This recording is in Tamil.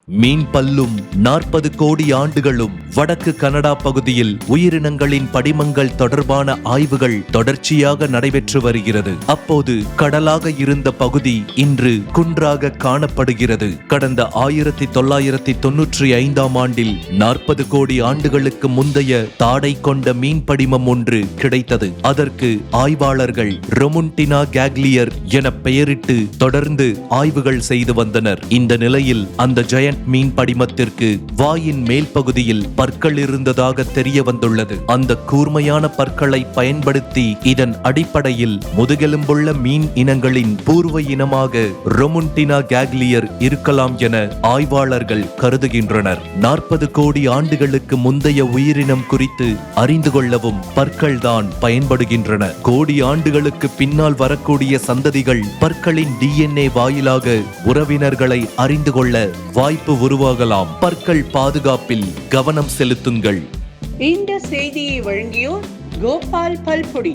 மீன் பல்லும் 40 கோடி ஆண்டுகளும் வடக்கு கனடா பகுதியில் உயிரினங்களின் படிமங்கள் தொடர்பான ஆய்வுகள் தொடர்ச்சியாக நடைபெற்று வருகிறது. அப்போது கடலாக இருந்த பகுதி இன்று குன்றாக காணப்படுகிறது. கடந்த 1995ஆம் ஆண்டில் 40 கோடி ஆண்டுகளுக்கு முந்தைய தாடை கொண்ட மீன் படிமம் ஒன்று கிடைத்தது. அதற்கு ஆய்வாளர்கள் ரொமுன்டினா கேக்லியர் என பெயரிட்டு தொடர்ந்து ஆய்வுகள் செய்து வந்தனர். இந்த நிலையில் அந்த ஜெயண்ட் மீன் படிமத்திற்கு வாயின் மேல் பகுதியில் பற்கள் இருந்ததாக தெரிய வந்துள்ளது. அந்த கூர்மையான பற்களை பயன்படுத்தி இதன் அடிப்படையில் முதுகெலும்புள்ள மீன் இனங்களின் பூர்வ இனமாக ரொமுன்டினா கேக்லியர் இருக்கலாம் என ஆய்வாளர்கள் கருதுகின்றனர். 40 கோடி ஆண்டுகளுக்கு முந்தைய உயிரினம் குறித்து அறிந்து கொள்ளவும் பற்கள் தான் பயன்படுகின்றன. கோடி ஆண்டுகளுக்கு பின்னால் வரக்கூடிய சந்ததிகள் பற்களின் DNA வாயிலாக உறவினர்களை அறிந்து கொள்ள வாய்ப்பு உருவாகலாம். பற்கள் பாதுகாப்பில் கவனம் செலுத்துங்கள். இந்த செய்தியை வழங்கியோர் கோபால் பல்பொடி.